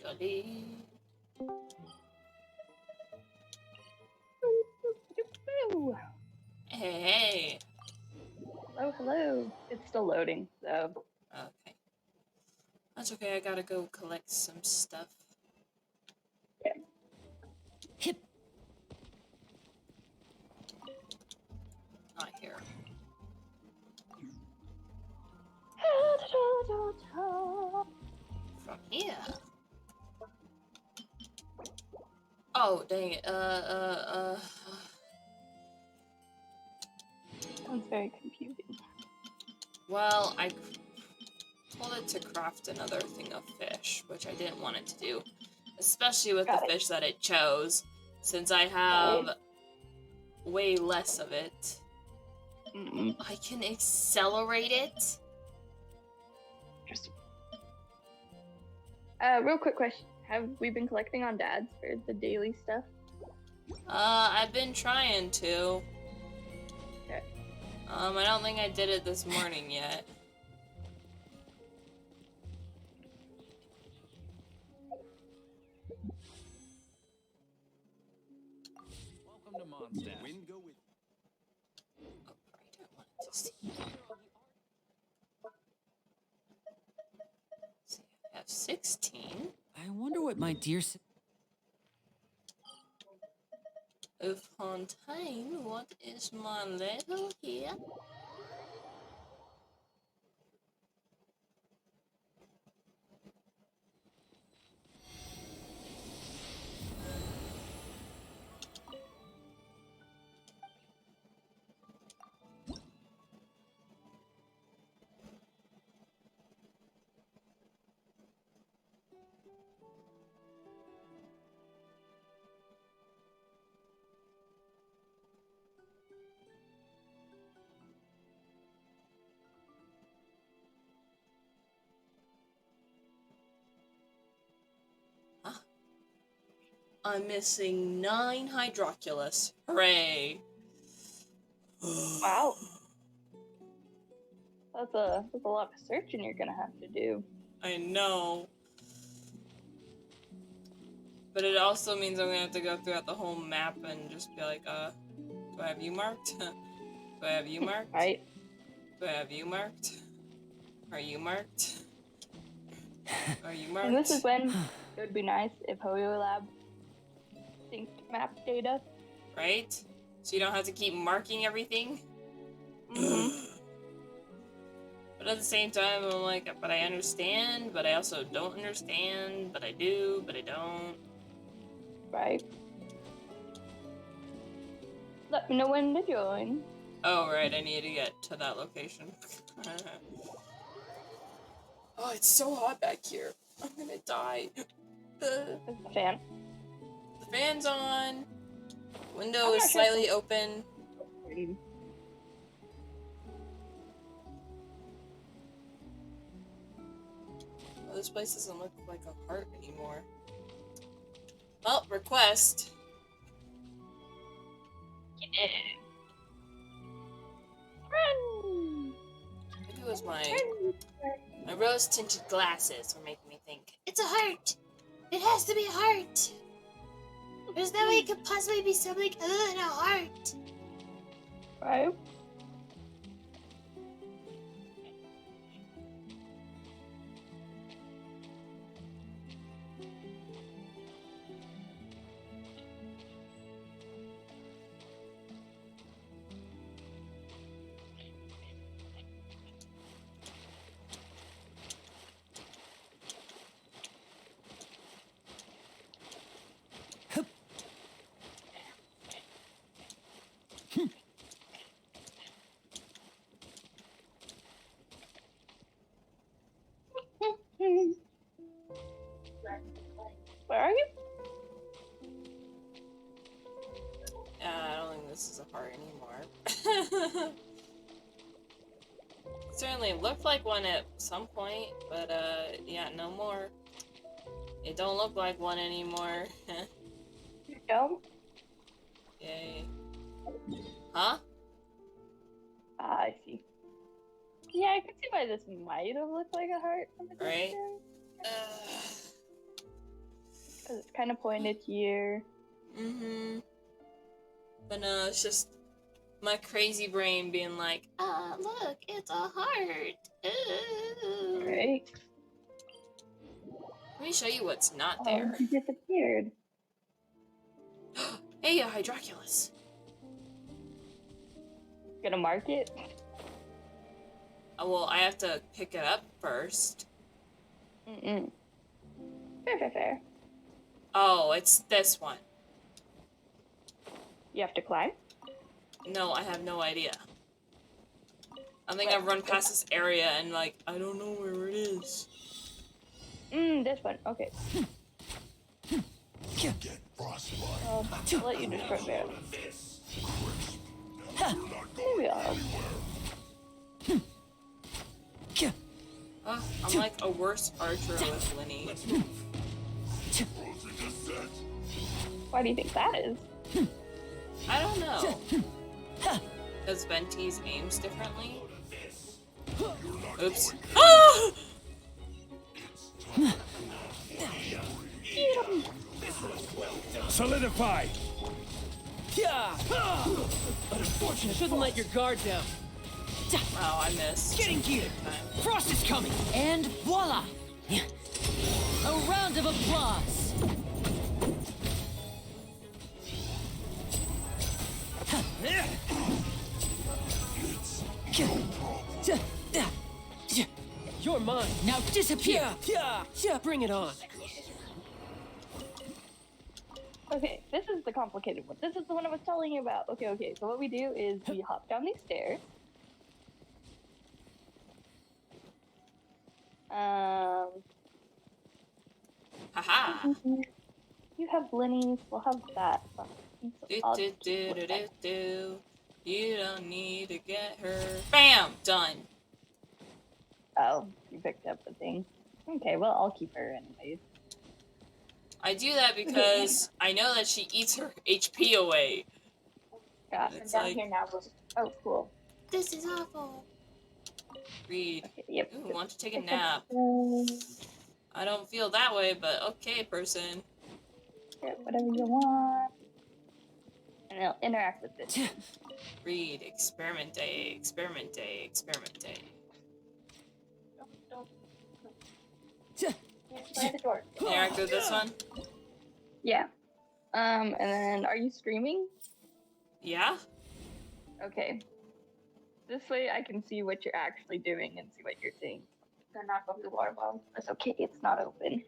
study. Hey, hey. Hello, hello. It's still loading, so. Okay. That's okay, I gotta go collect some stuff. Hip. Not here. From here. Oh, dang it. Sounds very confusing. Well, I told it to craft another thing of fish, which I didn't want it to do. Especially with the fish that it chose, since I have way less of it. I can accelerate it? Interesting. Real quick question. Have we been collecting on dads for the daily stuff? I've been trying to. Okay. I don't think I did it this morning yet. Welcome to Mondstadt. Oh, right, I wanted to see. See, I have 16. I wonder what my dear... Fontaine, what is my level here? I'm missing 9 Hydroculus. Hooray! Wow. That's a lot of searching you're gonna have to do. I know. But it also means I'm gonna have to go throughout the whole map and just be like, do I have you marked? Do I have you marked? Right. Do I have you marked? Are you marked? Are you marked? And this is when it would be nice if Hoyo Lab synced map data. Right? So you don't have to keep marking everything? But at the same time, I'm like, but I understand, but I also don't understand, but I do, but I don't. Right. Let me know when to join. Oh, right, I need to get to that location. Oh, it's so hot back here. I'm gonna die. There's the fan. The fan's on. Window is slightly open. Oh, this place doesn't look like a heart anymore. Well, request. Yeah. Run! Maybe it was my rose-tinted glasses were making me think, it's a heart! It has to be a heart! There's no way it could possibly be something other than a heart! Right? Where are you? I don't think this is a heart anymore. Certainly looked like one at some point, but yeah, no more. It don't look like one anymore. You don't? Yay. Huh? Ah, I see. Yeah, I could see why this might have looked like a heart from a Right? distance. Because it's kind of pointed here. Mm-hmm. But no, it's just my crazy brain being like, look, it's a heart. Ooh. Right? Let me show you what's not Oh, there. he disappeared. Hey, a Hydroculus. Gonna mark it? Oh, well, I have to pick it up first. Mm-mm. Fair. Oh, it's this one. You have to climb? No, I have no idea. I think I've run past this area and, like, I don't know where it is. This one. Okay. I'll let you destroy that. Maybe I'll help. I'm like a worse archer with Linny. Why do you think that is? I don't know. Does Venti's aims differently? Oops. Ah! Solidify! Yeah! Unfortunate. Shouldn't let your guard down. Oh, I missed. Getting geared. Frost is coming. And voila! A round of applause. You're mine. Now disappear. Yeah, bring it on. Okay, this is the complicated one. This is the one I was telling you about. Okay. So what we do is we hop down these stairs. Haha. You have Linny's, we'll have that. So I'll just keep with that. You don't need to get her. Bam! Done. Oh, you picked up the thing. Okay, well, I'll keep her anyways. I do that because I know that she eats her HP away. Gosh, I'm It's down like- here now. Oh, cool. This is awful. Read. Okay, yep. Ooh, want to take a nap. I don't feel that way, but okay, person. Get whatever you want. And it'll interact with this. Read. Experiment day. Experiment day. Experiment day. Don't. Play the door. Interact with this one? Yeah. And then, are you streaming? Yeah? Okay. This way I can see what you're actually doing and see what you're seeing. Gonna knock over the water bottle. That's okay, it's not open.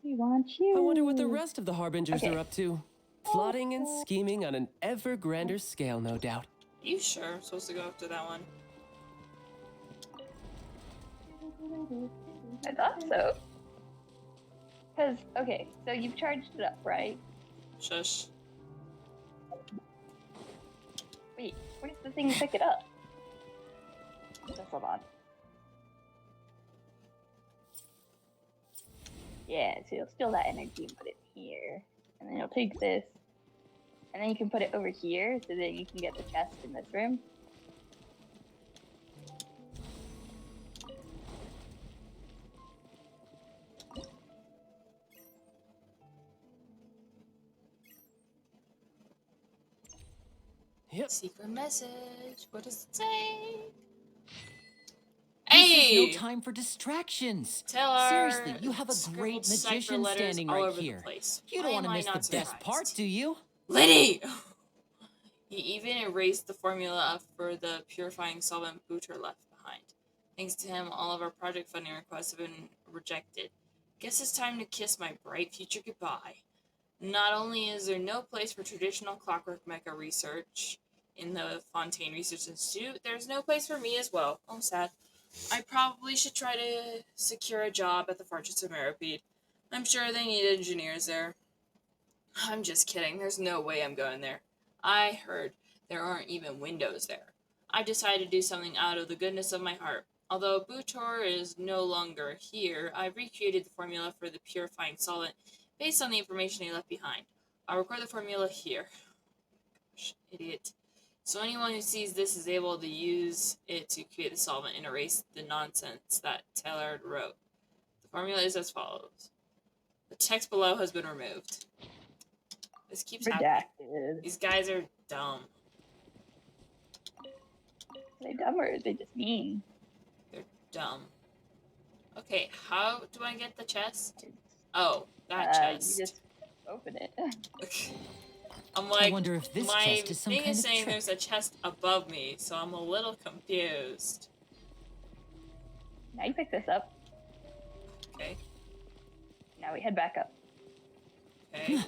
We want you. I wonder what the rest of the Harbingers Okay. are up to. Plotting and scheming on an ever grander scale, no doubt. You sure I'm supposed to go after that one? I thought so. Because, okay, so you've charged it up, right? Shush. Wait, where's the thing to pick it up? Just hold on. Yeah, so you'll steal that energy and put it here. And then you'll take this. And then you can put it over here so that you can get the chest in this room. Yep. Secret message. What does it say? This is Hey! no time for distractions. Tell our Seriously, you have a great scribbled cipher magician letters standing all right over here. The place. You don't Why want to am I miss not the best surprised? part, do you? Liddy! He even erased the formula for the purifying solvent Booter left behind. Thanks to him, all of our project funding requests have been rejected. Guess it's time to kiss my bright future goodbye. Not only is there no place for traditional clockwork mecha research in the Fontaine Research Institute, there's no place for me as well. Oh, sad. I probably should try to secure a job at the Fortress of Meripede. I'm sure they need engineers there. I'm just kidding. There's no way I'm going there. I heard there aren't even windows there. I decided to do something out of the goodness of my heart. Although Butor is no longer here, I've recreated the formula for the purifying solvent based on the information he left behind. I'll record the formula here. Gosh, idiot. So anyone who sees this is able to use it to create the solvent and erase the nonsense that Taylor wrote. The formula is as follows. The text below has been removed. This keeps happening. Redacted. These guys are dumb. Are they dumb or are they just mean? They're dumb. Okay, how do I get the chest? Oh, that chest. You just open it. Okay. I'm like, I wonder if this my chest is some thing kind is of saying trick. there's a chest above me, so I'm a little confused. Now you pick this up. Okay. Now we head back up. Okay.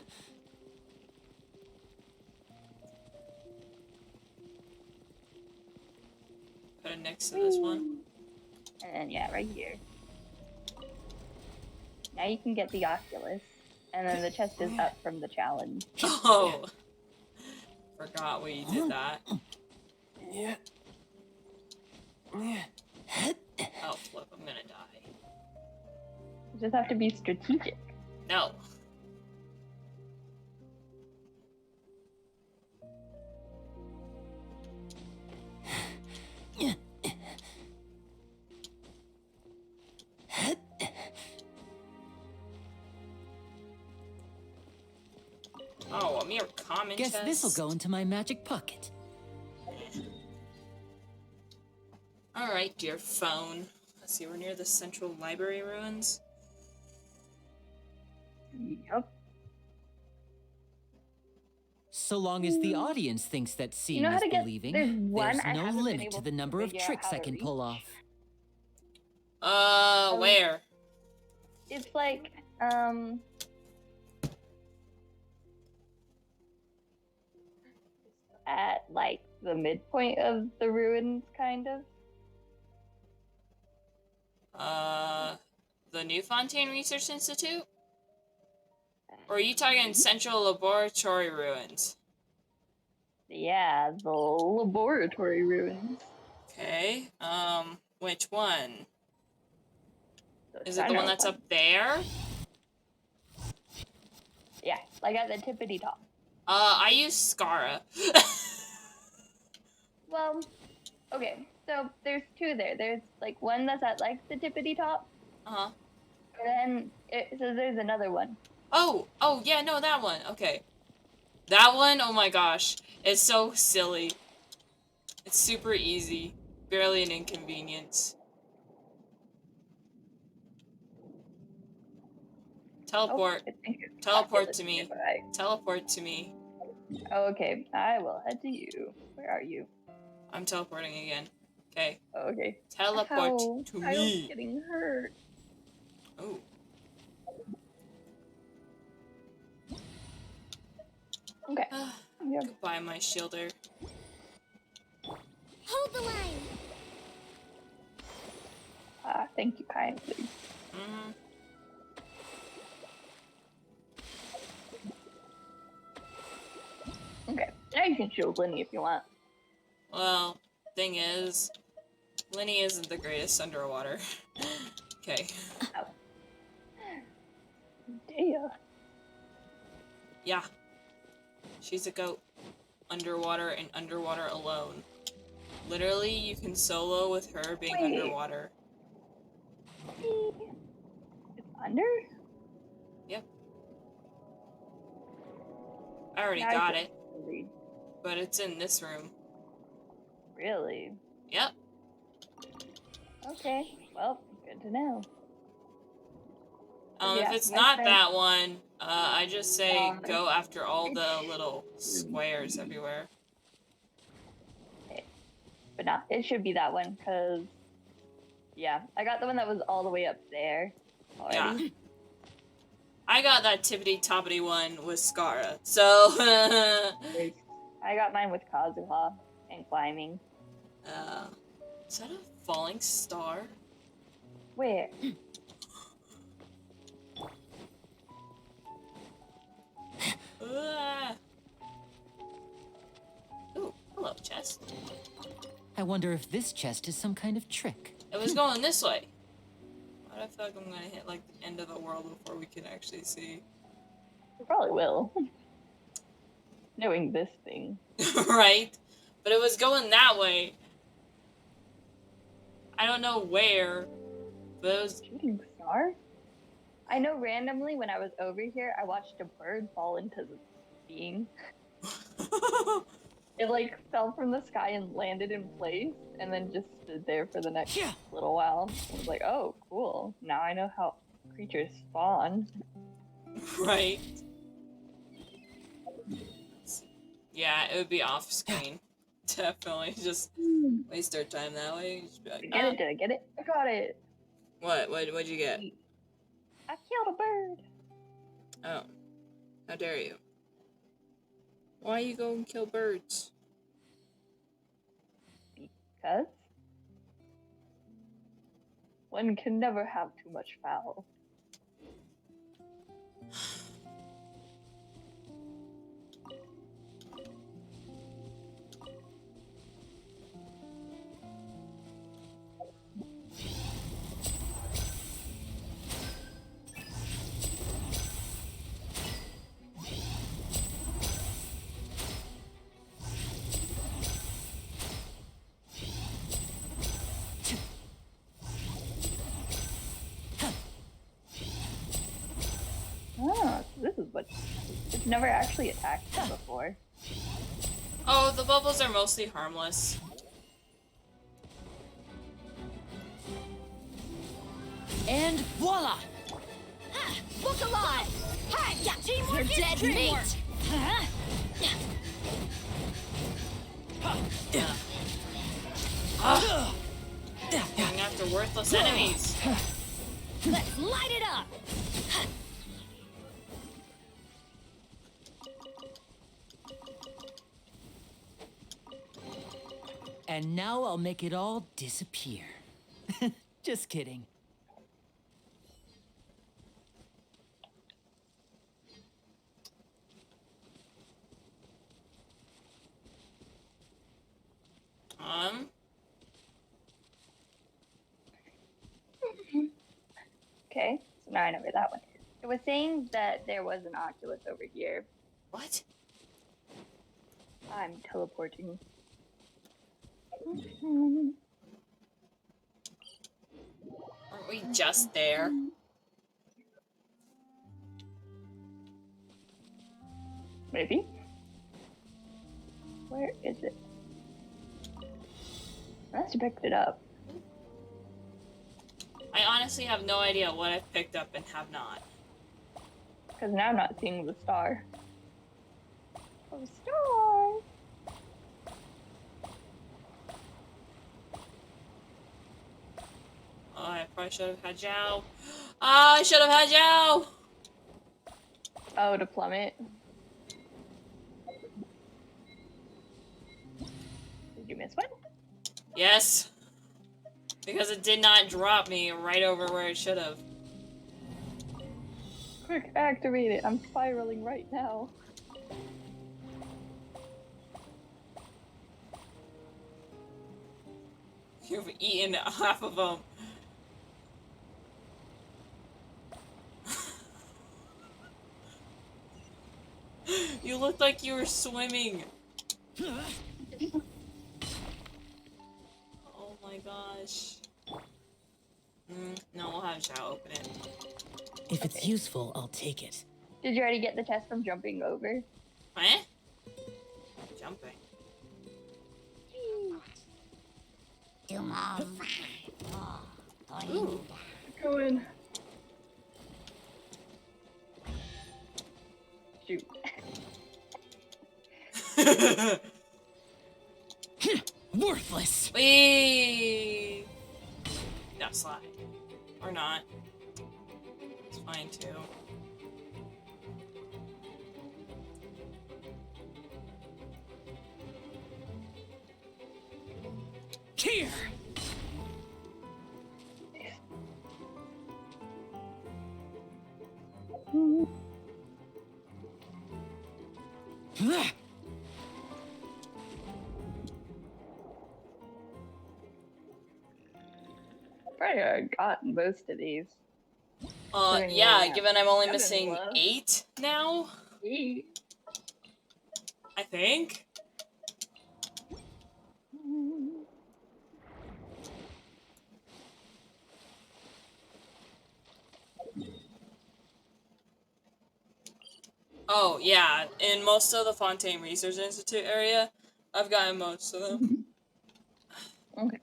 Put it next to this one. And then, yeah, right here. Now you can get the Oculus. And then the chest is up from the challenge. Oh! Forgot we did that. Yeah. Oh, flip, I'm gonna die. You just have to be strategic. No. Oh, a mere common Guess chest. this'll go into my magic pocket. Alright, dear phone. Let's see, we're near the central library ruins. Yep. So long as the audience thinks that seeing know how is to get- believing, there's one there's I no haven't been limit able to the to number of figure out tricks how I to can pull off. Where? It's like, at like the midpoint of the ruins, kind of. The New Fontaine Research Institute? Or are you talking Central Laboratory Ruins? Yeah, the laboratory ruins. Okay, which one? The Is it the one that's up there? Yeah, like at the tippity top. I use Scara. Well, okay, so there's two there. There's like one that's at like the tippity top, Uh-huh. and then so there's another one. Oh, yeah, no, that one. Okay. That one, oh my gosh. It's so silly. It's super easy. Barely an inconvenience. Teleport. Oh, I think it's Teleport Oculus to me. nearby. Teleport to me. Okay, I will head to you. Where are you? I'm teleporting again. Okay. Oh, okay. Teleport Ow, to I was me. getting hurt. Oh. Okay. Yep. Goodbye, my shielder. Hold the line. Thank you kindly. Mm-hmm. Okay, now you can shield Lenny if you want. Well, thing is, Lenny isn't the greatest underwater. Okay. Dea. Yeah. She's a goat. Underwater and underwater alone. Literally, you can solo with her being Wait. underwater. It's under? Yep. I already Now I got can it, read. but it's in this room. Really? Yep. Okay, well, good to know. If Yeah, it's my not friend- that one, I just say Um, go after all the little squares everywhere. But no, it should be that one, because, yeah, I got the one that was all the way up there already. Yeah. I got that tippity-toppity one with Scara, so... I got mine with Kazuha and climbing. Is that a falling star? Where? Ooh, hello, chest. I wonder if this chest is some kind of trick. It was going this way. Why do I feel like I'm gonna hit, like, the end of the world before we can actually see? You probably will. Knowing this thing. Right? But it was going that way. I don't know where, but it was... Shooting star? I know randomly when I was over here, I watched a bird fall into the being. It like fell from the sky and landed in place and then just stood there for the next little while. I was like, oh, cool. Now I know how creatures spawn. Right. Yeah, it would be off screen. Definitely. Just waste our time that way. Just be like, Get it? Did I get it? I got it. What'd you get? I killed a bird. Oh. How dare you? Why you go and kill birds? Because one can never have too much fowl. Oh, so this is what... It's never actually attacked me before. Oh, the bubbles are mostly harmless. And voila! Look alive! Hi, yeah, teamwork is dead meat! Going after worthless enemies. Let's light it up! And now I'll make it all disappear. Just kidding. Okay, so now I know where that one is. It was saying that there was an Oculus over here. What? I'm teleporting. Aren't we just there? Maybe. Where is it? Let's pick it up. I honestly have no idea what I've picked up and have not. Because now I'm not seeing the star. Oh, star! Oh, I probably should have had Zhao. Ah, I should have had Zhao! Oh, to plummet. Did you miss one? Yes. Because it did not drop me right over where it should have. Quick, activate it. I'm spiraling right now. You've eaten half of them. You looked like you were swimming. Oh my gosh. No, we'll have Zhao open it. If it's useful, I'll take it. Did you already get the test from jumping over? Eh? Jumping. Ooh. Go in. Shoot. Worthless! Wee! No, slide. Or not. It's fine too. Here! Probably gotten most of these. Yeah, given I'm only Seven missing left. 8 now, I think. Oh, yeah. In most of the Fontaine Research Institute area, I've gotten most of them. Okay.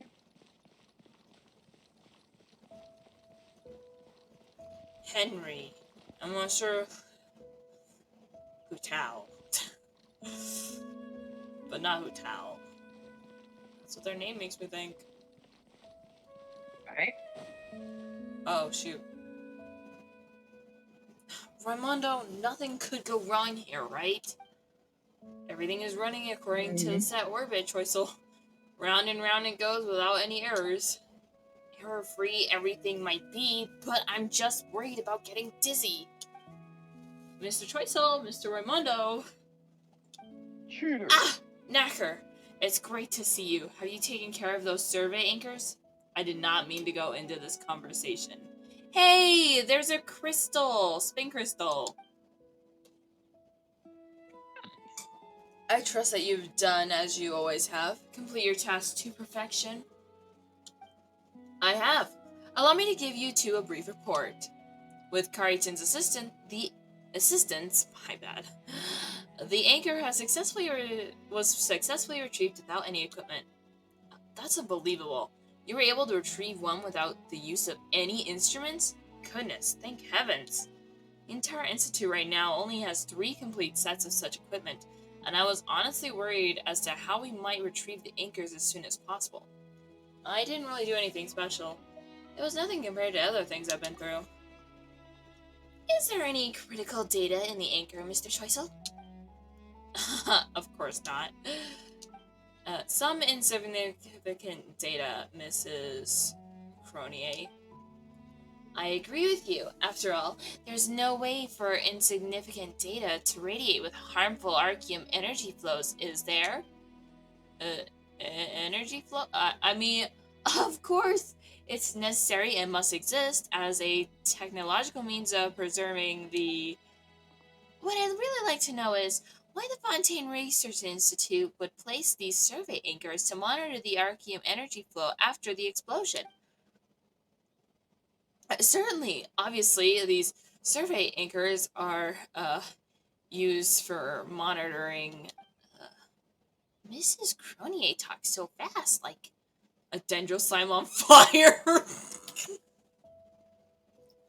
Henry. I'm not sure who Tao. But not who Tao. That's what their name makes me think. Alright. Oh, shoot. Raimondo, nothing could go wrong here, right? Everything is running according to the set orbit, Choiseul. Round and round it goes without any errors. Error-free everything might be, but I'm just worried about getting dizzy. Mr. Choiseul, Mr. Raimondo. Shooter. Ah! Knacker! It's great to see you. Have you taken care of those survey anchors? I did not mean to go into this conversation. Hey! There's a crystal! Spin crystal! I trust that you've done as you always have. Complete your task to perfection. I have. Allow me to give you two a brief report. With Karitan's assistance, my bad. The anchor has was successfully retrieved without any equipment. That's unbelievable. You were able to retrieve one without the use of any instruments? Goodness, thank heavens. The entire institute right now only has 3 complete sets of such equipment, and I was honestly worried as to how we might retrieve the anchors as soon as possible. I didn't really do anything special. It was nothing compared to other things I've been through. Is there any critical data in the anchor, Mr. Choiseul? Of course not. Some insignificant data, Mrs. Cronier. I agree with you. After all, there's no way for insignificant data to radiate with harmful Arceum energy flows, is there? Energy flow? I mean, of course, it's necessary and must exist as a technological means of preserving the... What I'd really like to know is why the Fontaine Research Institute would place these survey anchors to monitor the Arceum energy flow after the explosion. Certainly, obviously, these survey anchors are used for monitoring. Mrs. Cronier talks so fast, like a dendro slime on fire.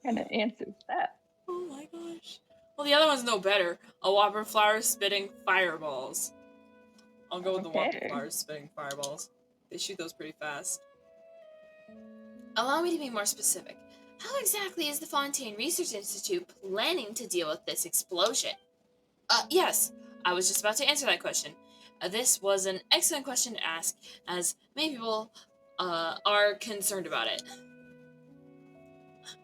Kind of answers that. Oh my gosh. Well, the other one's no better. A whopper flower spitting fireballs. I'll go with the whopper flowers spitting fireballs. They shoot those pretty fast. Allow me to be more specific. How exactly is the Fontaine Research Institute planning to deal with this explosion? Yes, I was just about to answer that question. This was an excellent question to ask, as many people are concerned about it.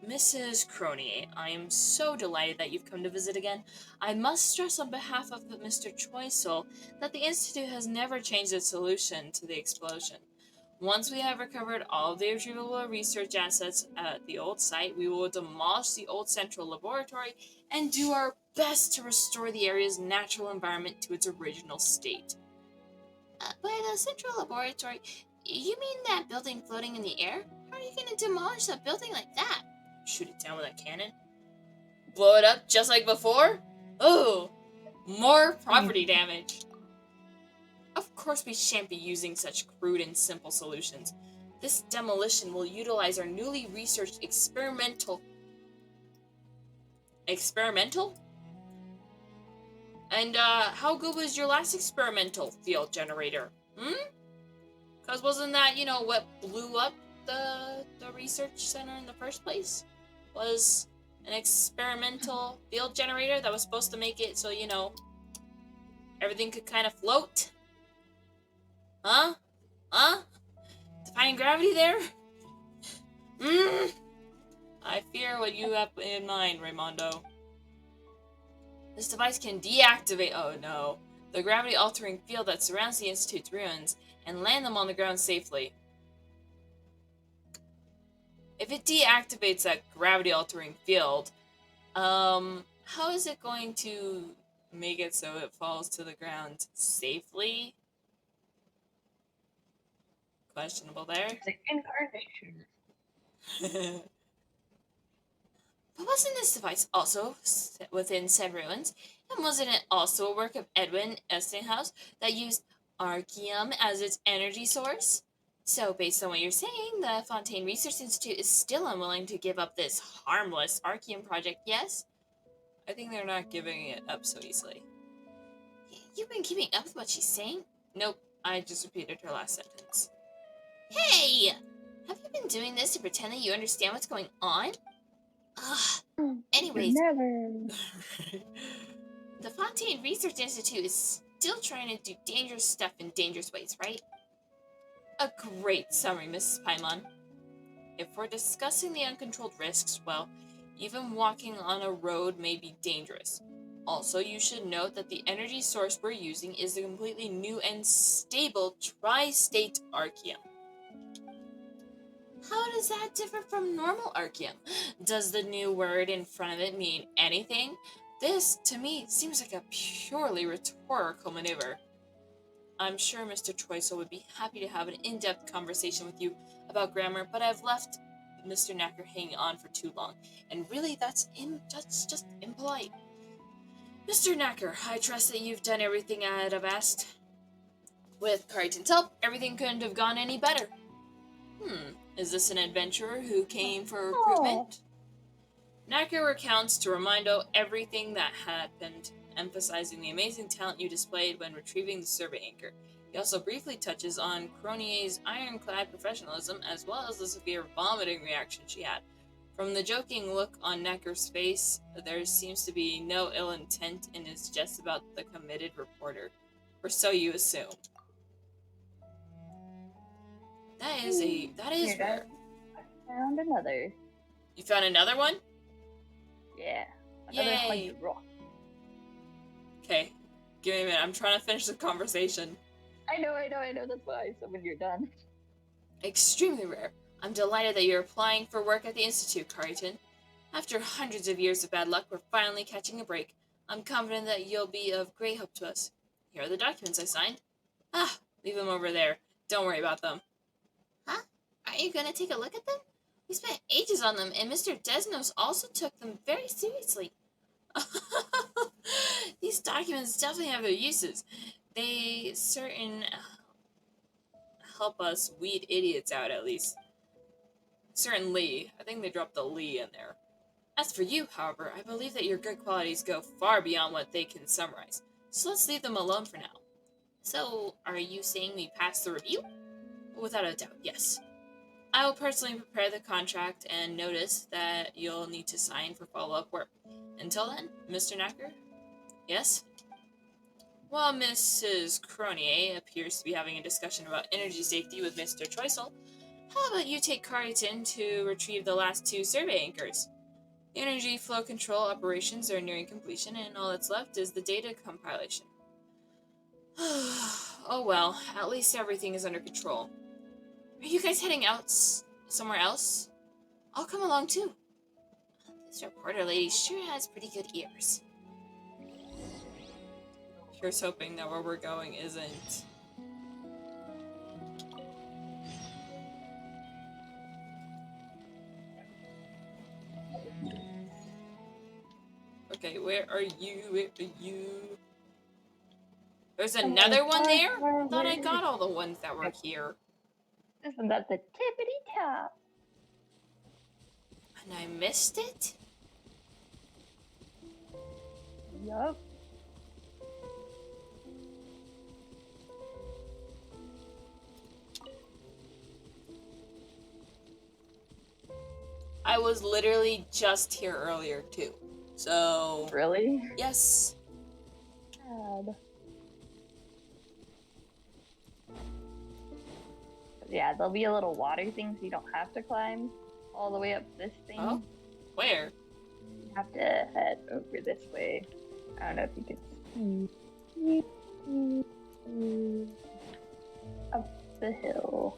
Mrs. Cronier, I am so delighted that you've come to visit again. I must stress on behalf of Mr. Choiseul that the Institute has never changed its solution to the explosion. Once we have recovered all of the retrievable research assets at the old site, we will demolish the old central laboratory and do our best to restore the area's natural environment to its original state. By the central laboratory, you mean that building floating in the air? How are you going to demolish a building like that? Shoot it down with a cannon? Blow it up just like before? Oh, more property damage. Of course we shan't be using such crude and simple solutions. This demolition will utilize our newly researched experimental... Experimental? And, how good was your last experimental field generator? Because wasn't that, what blew up the research center in the first place? Was an experimental field generator that was supposed to make it so, everything could kind of float? Huh? Defying gravity there? I fear what you have in mind, Raimondo. This device can deactivate... Oh no. The gravity-altering field that surrounds the Institute's ruins and land them on the ground safely. If it deactivates that gravity-altering field, how is it going to make it so it falls to the ground safely? Questionable there. It's like incarnation. But wasn't this device also within said ruins? And wasn't it also a work of Edwin Estinghouse that used Archeum as its energy source? So, based on what you're saying, the Fontaine Research Institute is still unwilling to give up this harmless Archeum project, yes? I think they're not giving it up so easily. You've been keeping up with what she's saying? Nope, I just repeated her last sentence. Hey! Have you been doing this to pretend that you understand what's going on? Ugh. Anyways, Never. the Fontaine Research Institute is still trying to do dangerous stuff in dangerous ways, right? A great summary, Mrs. Paimon. If we're discussing the uncontrolled risks, well, even walking on a road may be dangerous. Also, you should note that the energy source we're using is a completely new and stable tri-state Archeum. How does that differ from normal Archeum? Does the new word in front of it mean anything? This, to me, seems like a purely rhetorical maneuver. I'm sure Mr. Troisel would be happy to have an in-depth conversation with you about grammar, but I've left Mr. Knacker hanging on for too long, and really that's just impolite. Mr. Knacker, I trust that you've done everything I'd have asked. With Carrington's help, everything couldn't have gone any better. Is this an adventurer who came for recruitment? Knacker recounts to Raimondo everything that happened, emphasizing the amazing talent you displayed when retrieving the survey anchor. He also briefly touches on Cronier's ironclad professionalism as well as the severe vomiting reaction she had. From the joking look on Knacker's face, there seems to be no ill intent in his jest about the committed reporter. Or so you assume. That is rare. I found another. You found another one? Yeah. Another Yay. hydra. Okay, give me a minute. I'm trying to finish the conversation. I know. That's why. So when you're done. Extremely rare. I'm delighted that you're applying for work at the Institute, Carrington. After hundreds of years of bad luck, we're finally catching a break. I'm confident that you'll be of great help to us. Here are the documents I signed. Leave them over there. Don't worry about them. Huh? Are you gonna take a look at them? We spent ages on them, and Mr. Desnos also took them very seriously. These documents definitely have their uses. They help us weed idiots out, at least. Certainly. I think they dropped the Lee in there. As for you, however, I believe that your good qualities go far beyond what they can summarize. So let's leave them alone for now. So, are you saying we pass the review? Without a doubt, yes. I will personally prepare the contract and notice that you'll need to sign for follow-up work. Until then, Mr. Knacker? Yes? While Mrs. Cronier appears to be having a discussion about energy safety with Mr. Troisel, how about you take Carrington to retrieve the last 2 survey anchors? The energy flow control operations are nearing completion, and all that's left is the data compilation. Oh well, at least everything is under control. Are you guys heading out somewhere else? I'll come along too. This reporter lady sure has pretty good ears. Here's hoping that where we're going isn't... Okay, where are you? Where are you? There's another one there? I thought I got all the ones that were here. Isn't that the tippity top? And I missed it? Yup. I was literally just here earlier too. So... Really? Yes. God. Yeah, there'll be a little water thing so you don't have to climb all the way up this thing. Oh? Where? You have to head over this way. I don't know if you can see. Up the hill.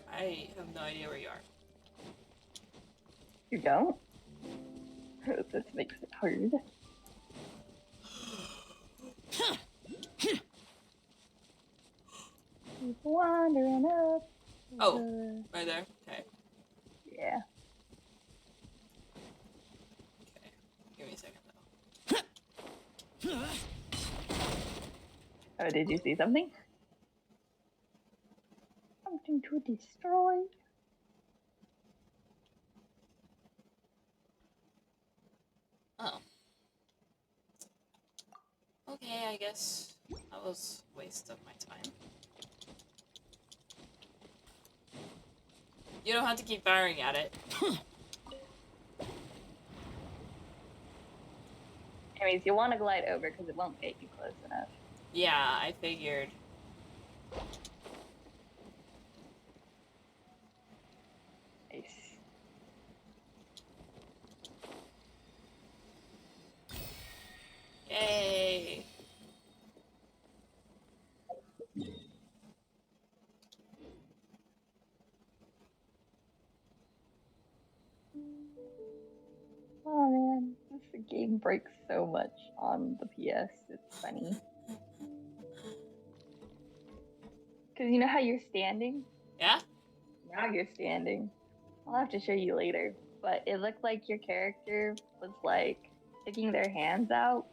I have no idea where you are. You don't? This makes it hard. Keep wandering up. Oh, right there. Okay. Yeah. Okay. Give me a second though. Oh, did you see something? Something to destroy. Oh. Okay, I guess that was a waste of my time. You don't have to keep firing at it. Anyways, you want to glide over because it won't get you close enough. Yeah, I figured. Nice. Yay! Oh man, this game breaks so much on the PS. It's funny. Because you know how you're standing? Yeah? Now you're standing. I'll have to show you later. But it looked like your character was like sticking their hands out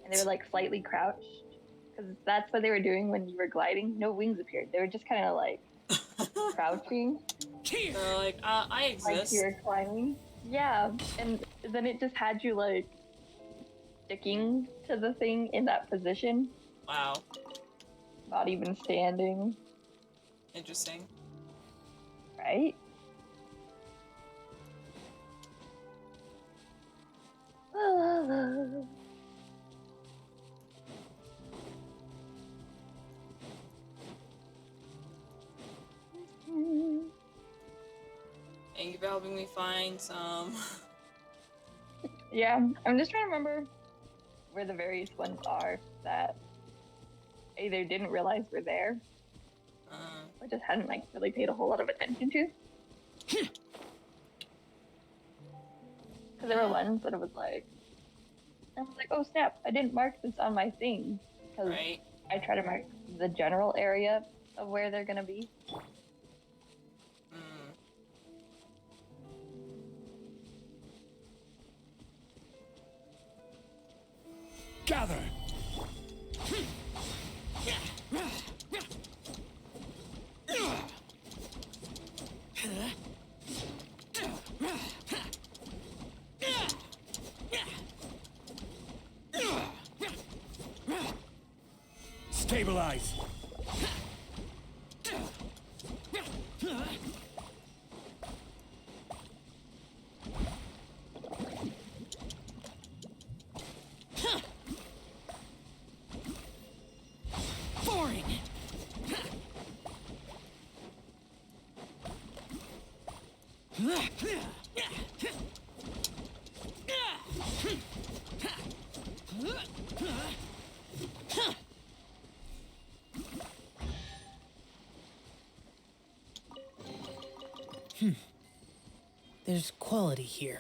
and they were like slightly crouched. Because that's what they were doing when you were gliding. No wings appeared. They were just kind of like crouching. They're like, I Like exist. you were climbing. Yeah. And then it just had you like sticking to the thing in that position. Wow. Not even standing. Interesting. Right? La, la, la. Thank you for helping me find some. Yeah, I'm just trying to remember where the various ones are that I either didn't realize were there or just hadn't like really paid a whole lot of attention to. Because there were ones that I was like, oh snap, I didn't mark this on my thing. Because Right. I try to mark the general area of where they're gonna be. Gather! Stabilize! Boring. There's quality here.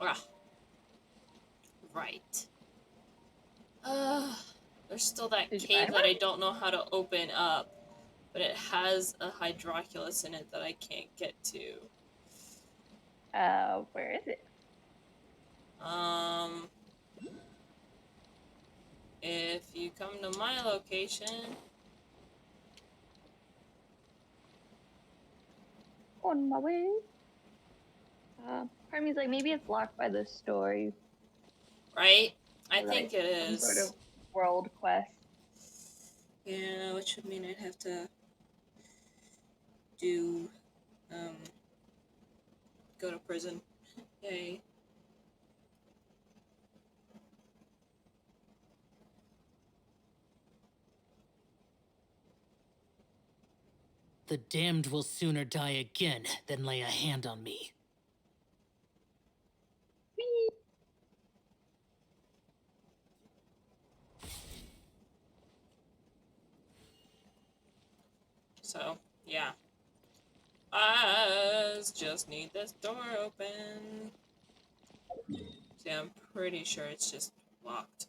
Ah, right. There's still that Did you cave find that I one? don't know how to open up, but it has a hydroculus in it that I can't get to. Where is it? If you come to my location, On my way. Part of me's like, maybe it's locked by the story. right? I Or, think like, it some is. sort of world quest. Yeah, which would mean I'd have to do, go to prison. Yay. The damned will sooner die again than lay a hand on me. Whee! So, yeah. I just need this door open. See, I'm pretty sure it's just locked.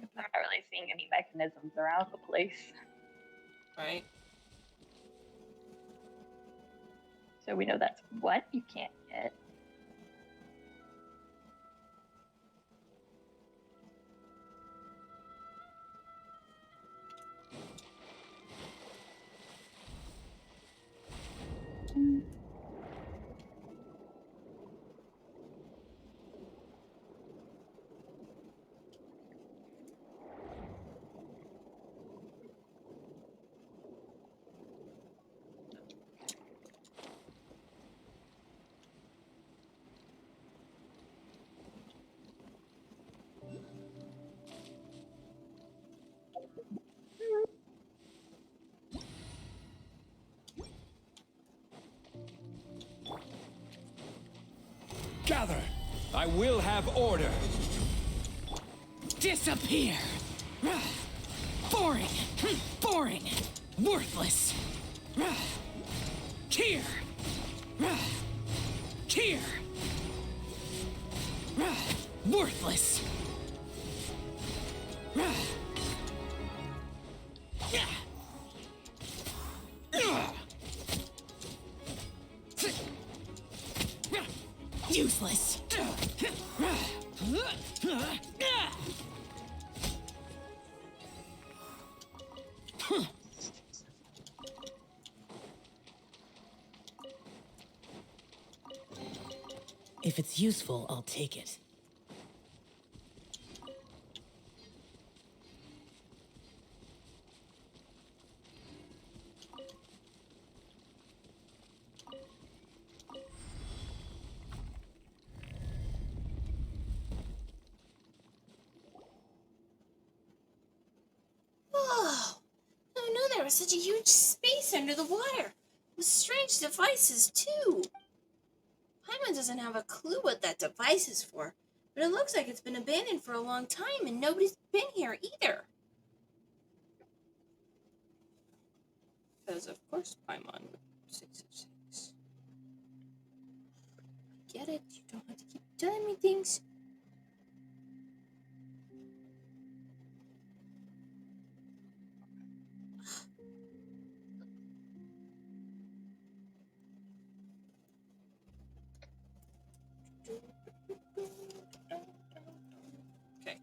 I'm not really seeing any mechanisms around the place. Right? So we know that's what you can't get. Gather! I will have order! Disappear! Boring! Boring! Worthless! Here! Here! Worthless! Useless! If it's useful, I'll take it. Oh, I knew there was such a huge space under the water. With strange devices, too. Paimon doesn't have a clue what that device is for, but it looks like it's been abandoned for a long time and nobody's been here either. Because, of course, Paimon would 666. Get it? You don't have to keep telling me things. Okay.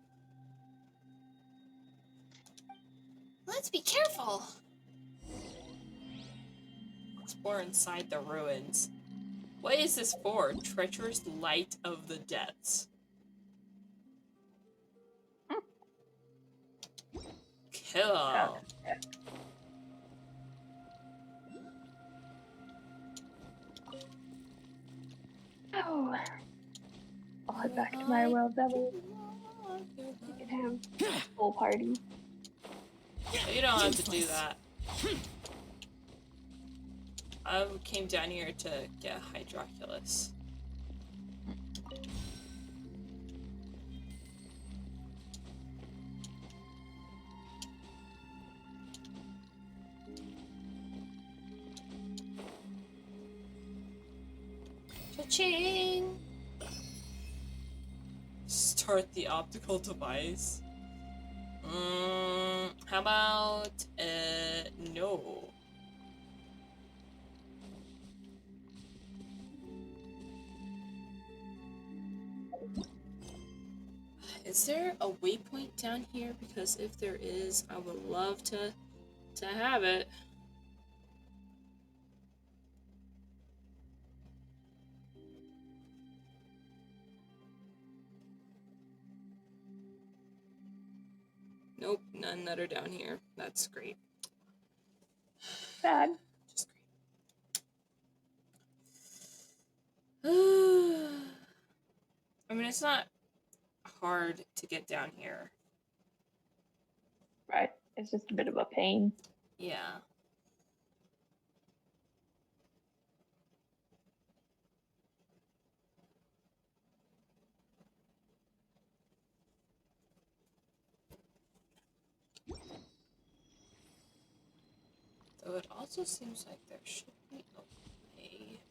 Let's be careful. Explore inside the ruins. What is this for? Treacherous light of the depths. Cool. Oh, I'll head back to my world, Devil. You can have a full party. You don't have to do that. I came down here to get Hydroculus. Cha-ching! Start the optical device. How about, no. Is there a waypoint down here? Because if there is, I would love to have it. Nope, none that are down here. That's great. Sad. Just great. I mean, it's not hard to get down here. Right. It's just a bit of a pain. Yeah. Though it also seems like there should be a way.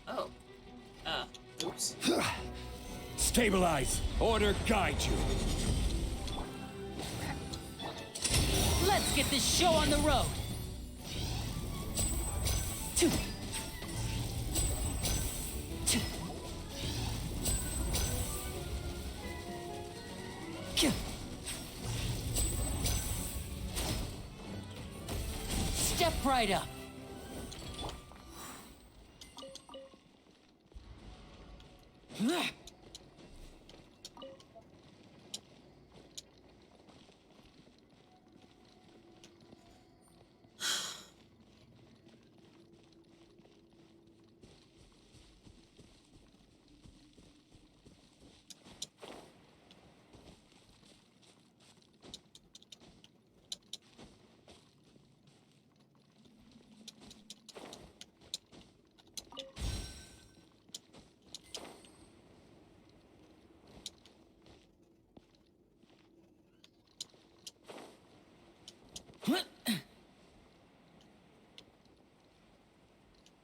Oh. Oops. Stabilize. Order guide you. Let's get this show on the road. Two. Two. Step right up.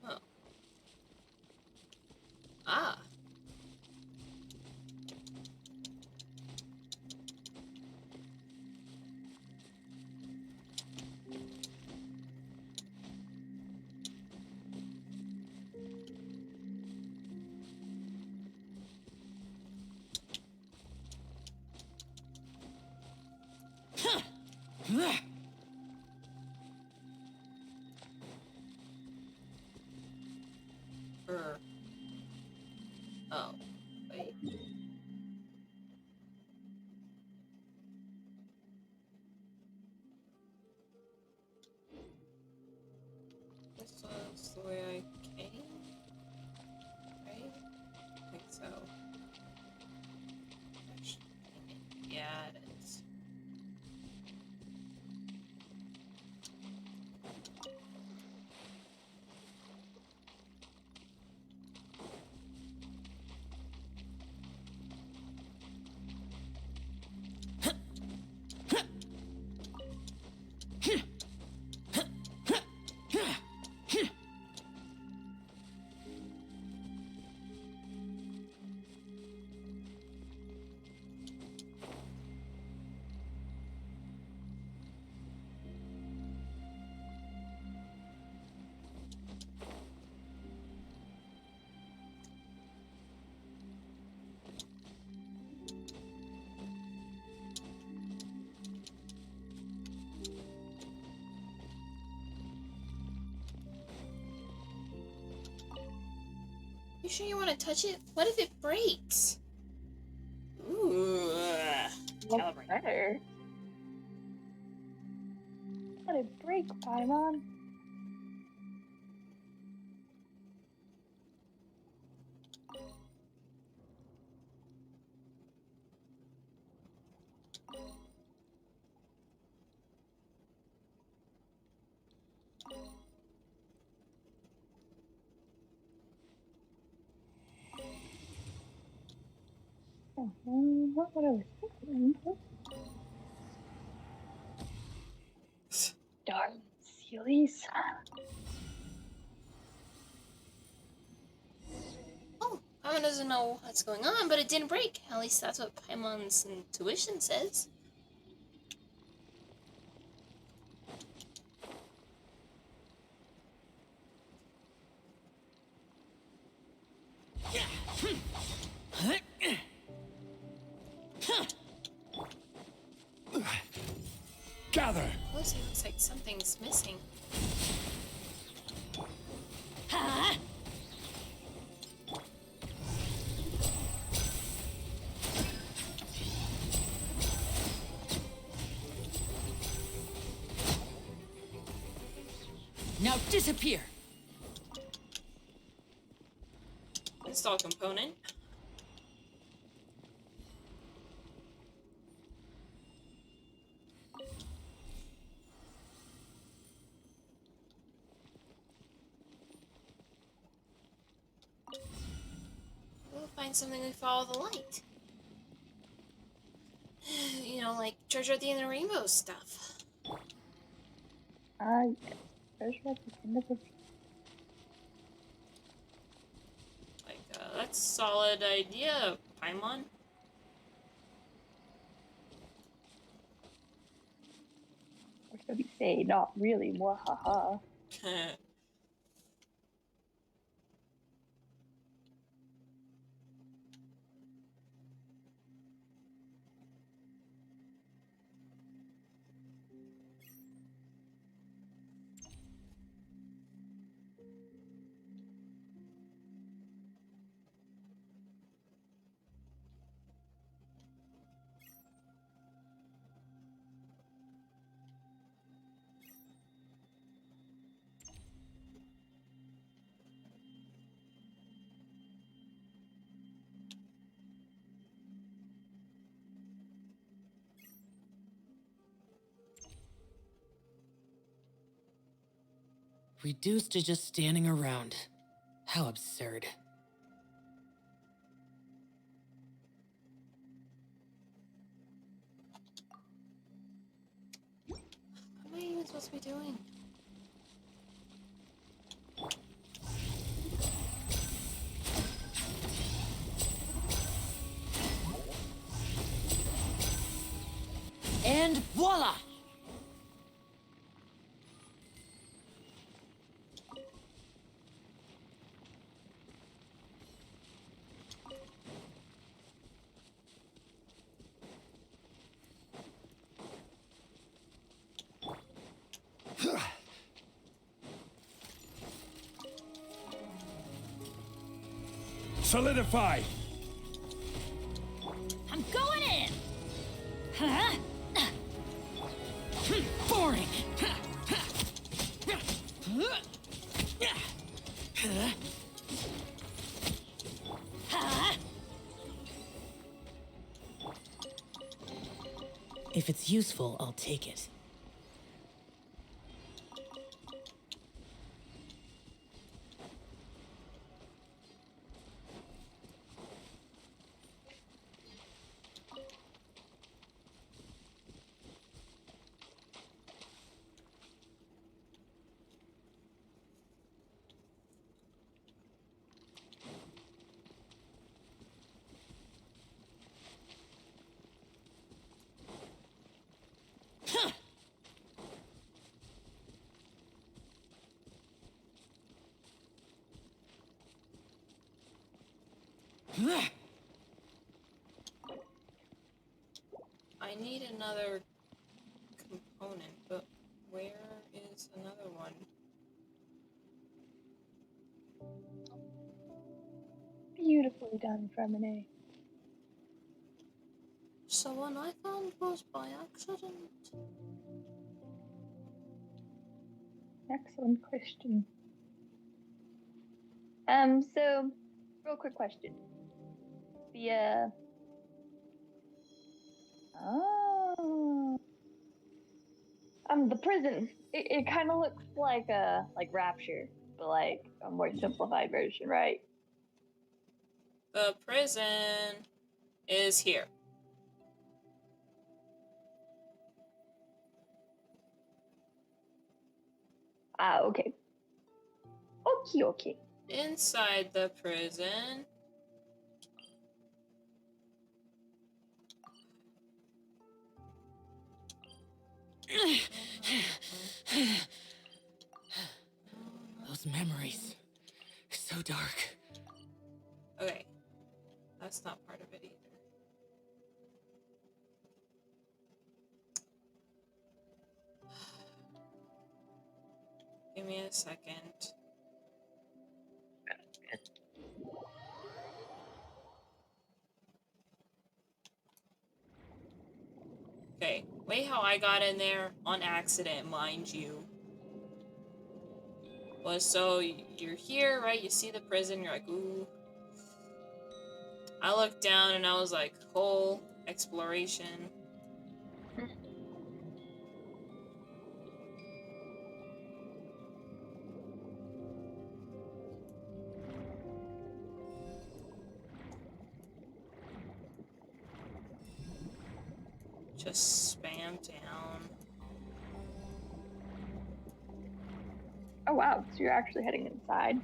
Oh. Ah. This was the way I came? Right? I think so. Yeah, it is. You sure you want to touch it? What if it breaks? Ooh. Calibrate. Better. Let it break, Paimon. Not what I was thinking. Darn Sealies. Oh, Paimon doesn't know what's going on, but it didn't break. At least that's what Paimon's intuition says. Gather! Closely looks like something's missing. Huh? Now disappear. Install component. We'll find something we follow the light. You know, like treasure at the end of the rainbow stuff. Treasure at the end of the Like, that's a solid idea, Paimon. Or should we say, not really, mwahaha. Reduced to just standing around. How absurd. What am I even supposed to be doing? And voila! Solidify! I'm going in! Huh? Boring! If it's useful, I'll take it. I need another component, but where is another one? Beautifully done, Femine. Someone I found was by accident. Excellent question. So, real quick question. The prison. It kind of looks like Rapture, but like a more simplified version, right? The prison is here. Ah, okay. Okay. Inside the prison. Those memories. So dark. Okay. That's not part of it either. Give me a second. Okay, way how I got in there on accident, mind you. Was so you're here, right? You see the prison, you're like, ooh. I looked down and I was like, whole exploration. Just spam down. Oh wow, so you're actually heading inside.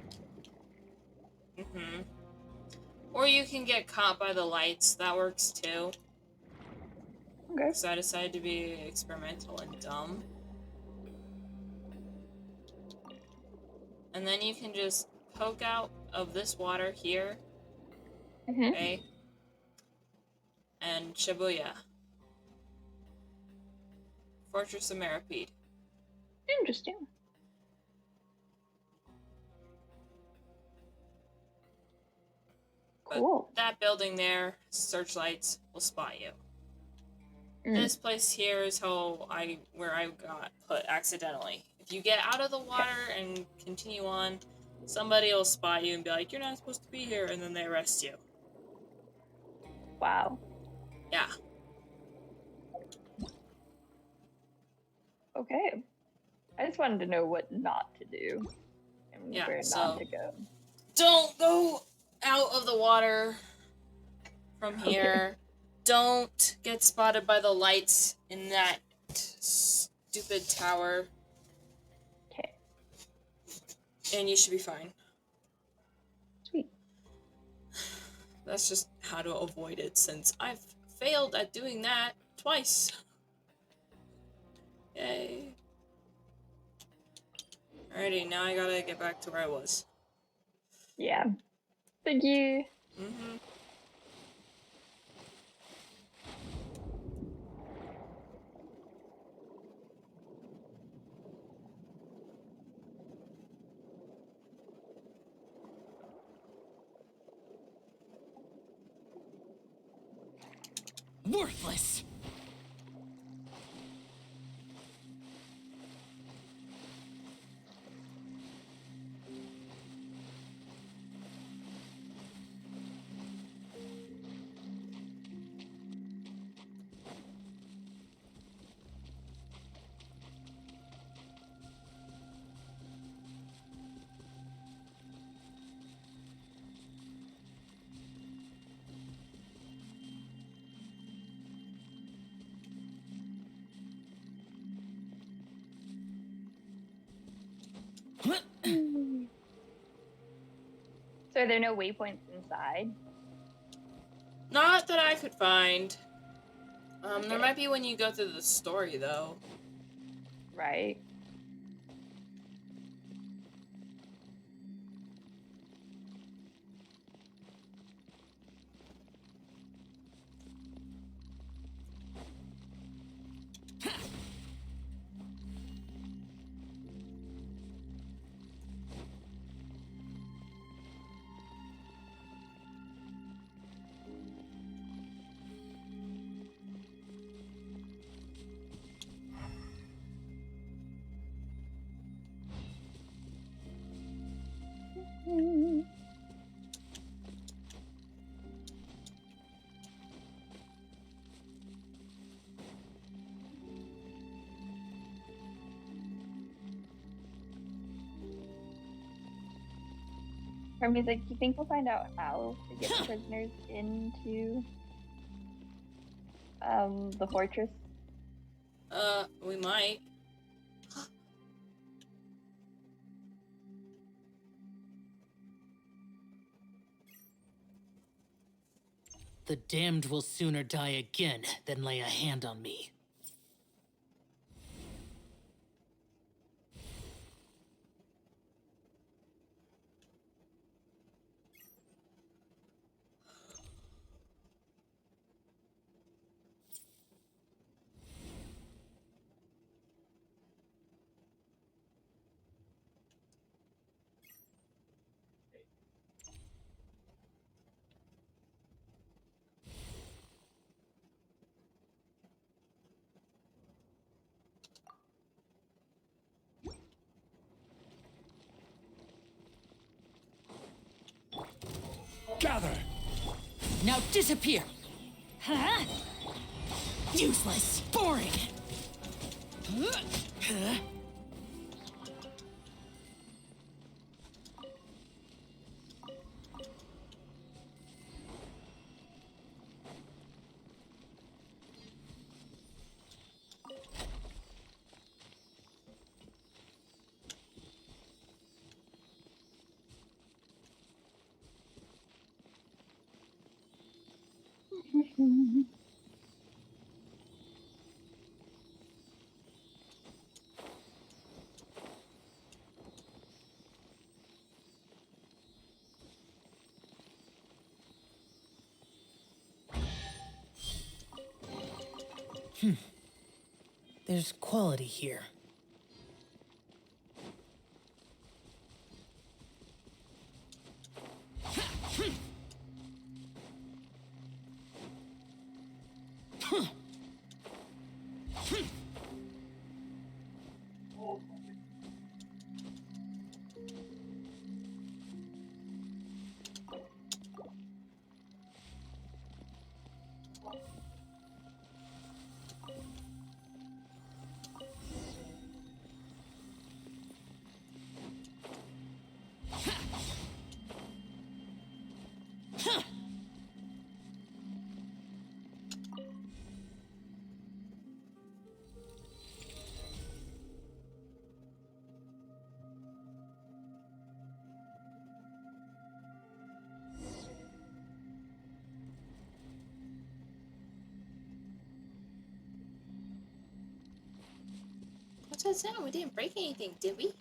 Mm-hmm. Or you can get caught by the lights. That works too. Okay. So I decided to be experimental and dumb. And then you can just poke out of this water here. Mm-hmm. Okay? And Shibuya. Fortress of Maripede. Interesting. Cool. But that building there, searchlights, will spot you. Mm. This place here is where I got put accidentally. If you get out of the water and continue on, somebody will spot you and be like, you're not supposed to be here, and then they arrest you. Wow. Yeah. Okay. I just wanted to know what not to do and Yeah, where so not to go. don't go out of the water from here. Don't get spotted by the lights in that stupid tower. Okay. And you should be fine. Sweet. That's just how to avoid it, since I've failed at doing that twice. Yay. Alrighty, now I gotta get back to where I was. Yeah. Thank you. Mm-hmm. Worthless! So are there no waypoints inside? Not that I could find. There Okay. might be when you go through the story, though. Right. Hermes, like, do you think we'll find out how to get the prisoners into the fortress? We might. The damned will sooner die again than lay a hand on me. Gather! Now disappear! Huh? Useless! Boring! There's quality here. What's that sound? We didn't break anything, did we?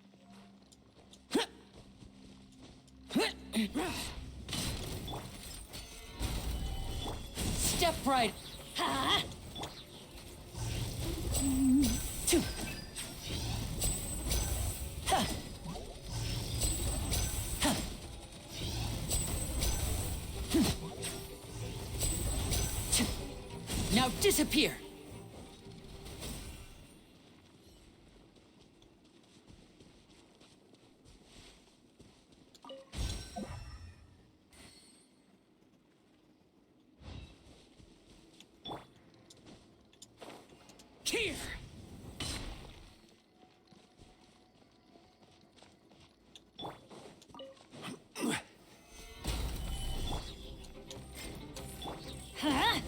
Step right. Ha! Two. Ha! Ha! Two. Now disappear. Here. Huh?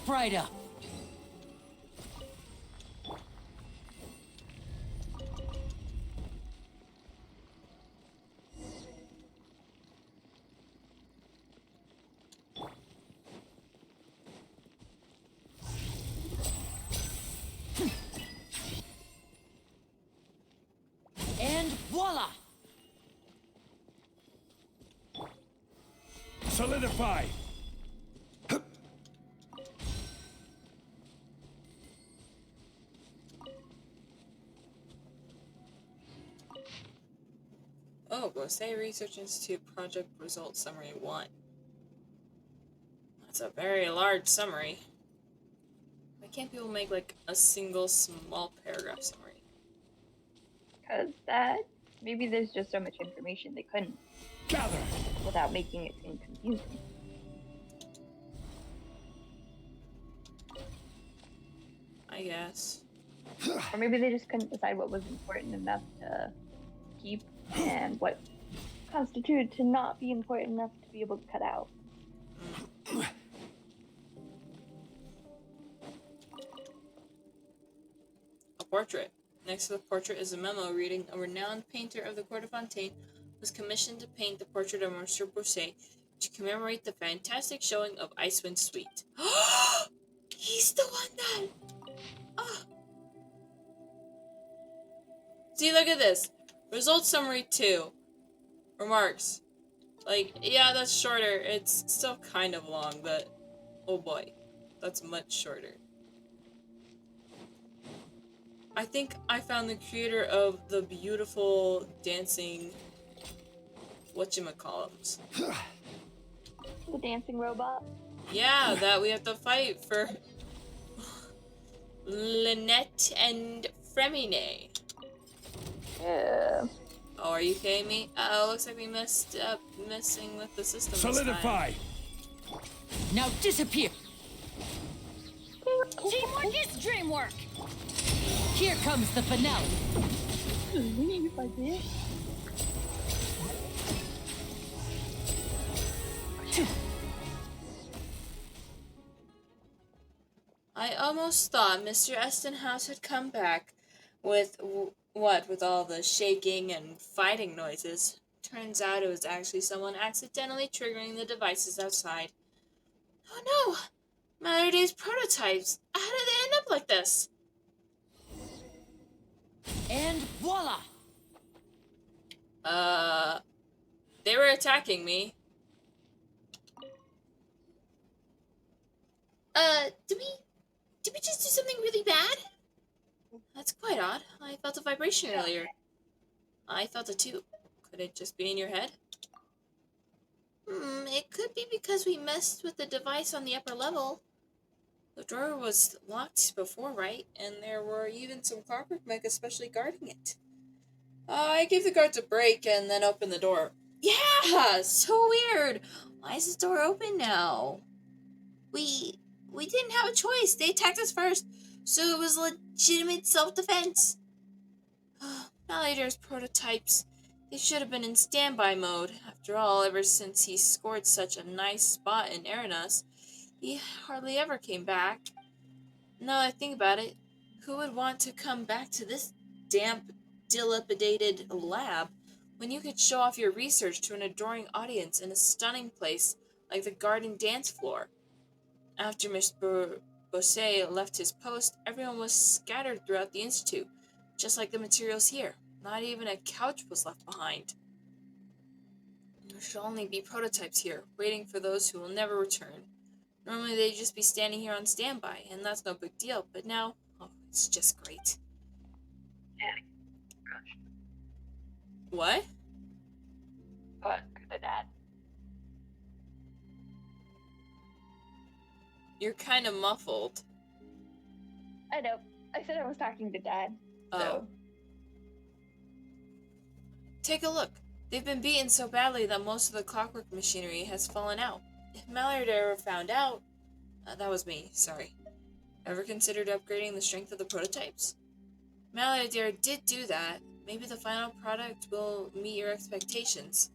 right up. And voila! Solidify. Oh, Bosei Research Institute Project Results Summary 1. That's a very large summary. Why can't people make like a single small paragraph summary? Because maybe there's just so much information they couldn't Gather. without making it seem confusing. I guess. Or maybe they just couldn't decide what was important enough to keep and what constituted to not be important enough to be able to cut out. A portrait. Next to the portrait is a memo reading, "A renowned painter of the court of Fontaine was commissioned to paint the portrait of Monsieur Bosei to commemorate the fantastic showing of Icewind Sweet." He's the one that... Oh. See, look at this. Results summary 2. Remarks. Like, yeah, that's shorter. It's still kind of long, but oh boy, that's much shorter. I think I found the creator of the beautiful dancing whatchamacallums. The dancing robot. Yeah, that we have to fight for Lynette and Fremine. Yeah. Oh, are you kidding me? Oh, looks like we messed up messing with the system. Solidify. Now disappear. Teamwork is dream work. Here comes the finale. Leave, I did. I almost thought Mr. Estenhouse had come back with with all the shaking and fighting noises. Turns out it was actually someone accidentally triggering the devices outside. Oh no! Malarday's prototypes! How did they end up like this? And voila! They were attacking me. Did we just do something really bad? That's quite odd. I felt a vibration earlier. I felt it too. Could it just be in your head? It could be because we messed with the device on the upper level. The drawer was locked before, right? And there were even some clockwork mech especially guarding it. I gave the guards a break and then opened the door. Yeah! So weird! Why is this door open now? We didn't have a choice. They attacked us first, so it was legitimate self-defense. Malader's prototypes. They should have been in standby mode. After all, ever since he scored such a nice spot in Aranas, he hardly ever came back. Now that I think about it, who would want to come back to this damp, dilapidated lab when you could show off your research to an adoring audience in a stunning place like the garden dance floor? After Mr. Bosei left his post, everyone was scattered throughout the institute, just like the materials here. Not even a couch was left behind. There should only be prototypes here, waiting for those who will never return. Normally they'd just be standing here on standby, and that's no big deal, but now, oh, it's just great. What? Fuck the dad. You're kind of muffled. I know. I said I was talking to Dad. So. Oh. Take a look. They've been beaten so badly that most of the clockwork machinery has fallen out. If Mallard ever found out... that was me, sorry. Ever considered upgrading the strength of the prototypes? Mallard did do that. Maybe the final product will meet your expectations.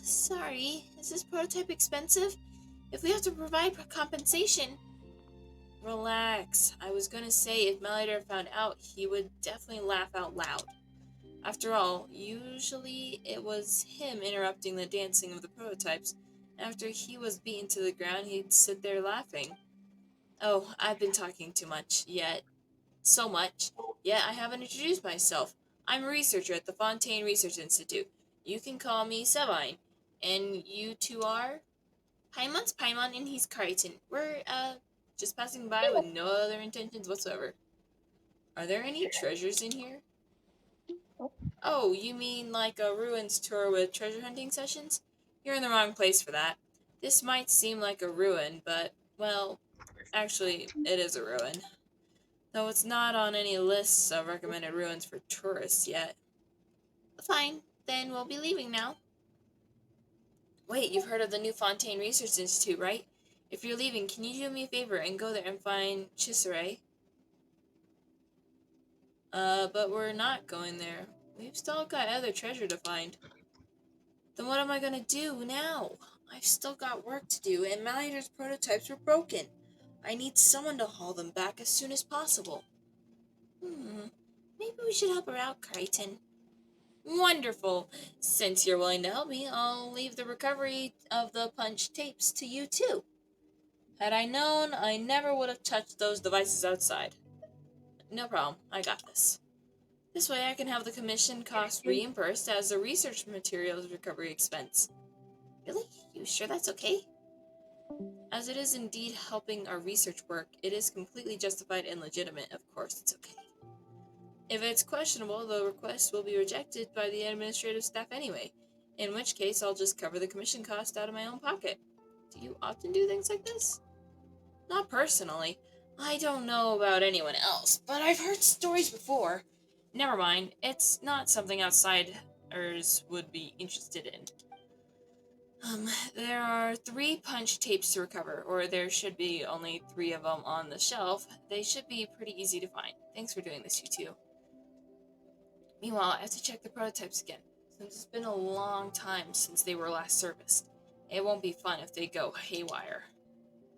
Sorry, is this prototype expensive? If we have to provide compensation... Relax. I was gonna say if Meliodas found out, he would definitely laugh out loud. After all, usually it was him interrupting the dancing of the prototypes. After he was beaten to the ground, he'd sit there laughing. Oh, I've been talking too much, yet. So much. Yet I haven't introduced myself. I'm a researcher at the Fontaine Research Institute. You can call me Sabine. And you two are? Paimon's Paimon and he's Crichton. We're, just passing by with no other intentions whatsoever. Are there any treasures in here? Oh, you mean like a ruins tour with treasure hunting sessions? You're in the wrong place for that. This might seem like a ruin, but, well, actually, it is a ruin. Though it's not on any lists of recommended ruins for tourists yet. Fine, then we'll be leaving now. Wait, you've heard of the new Fontaine Research Institute, right? If you're leaving, can you do me a favor and go there and find Chisare? But we're not going there. We've still got other treasure to find. Then what am I gonna do now? I've still got work to do, and Malleter's prototypes were broken. I need someone to haul them back as soon as possible. Maybe we should help her out, Crichton. Wonderful. Since you're willing to help me, I'll leave the recovery of the punch tapes to you too. Had I known, I never would have touched those devices outside. No problem, I got this. This way I can have the commission cost reimbursed as a research materials recovery expense. Really? You sure that's okay? As it is indeed helping our research work, it is completely justified and legitimate. Of course it's okay. If it's questionable, the request will be rejected by the administrative staff anyway, in which case I'll just cover the commission cost out of my own pocket. Do you often do things like this? Not personally. I don't know about anyone else, but I've heard stories before. Never mind, it's not something outsiders would be interested in. There are 3 punch tapes to recover, or there should be only 3 of them on the shelf. They should be pretty easy to find. Thanks for doing this, you two. Meanwhile, I have to check the prototypes again, since it's been a long time since they were last serviced. It won't be fun if they go haywire.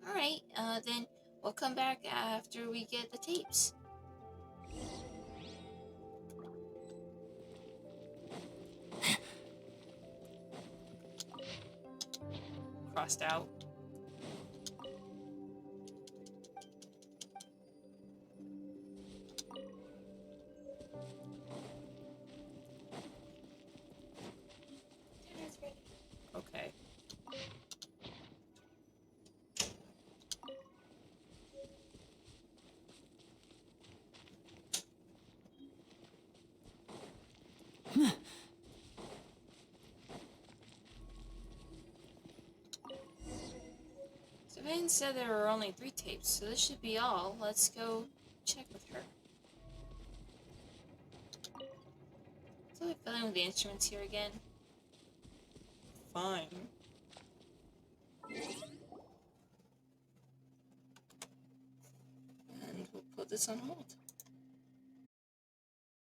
Alright, then we'll come back after we get the tapes. Crossed out. Okay. Savannah said there were only 3 tapes, so this should be all. Let's go check with her. So I'm filling with the instruments here again. Fine. And we'll put this on hold.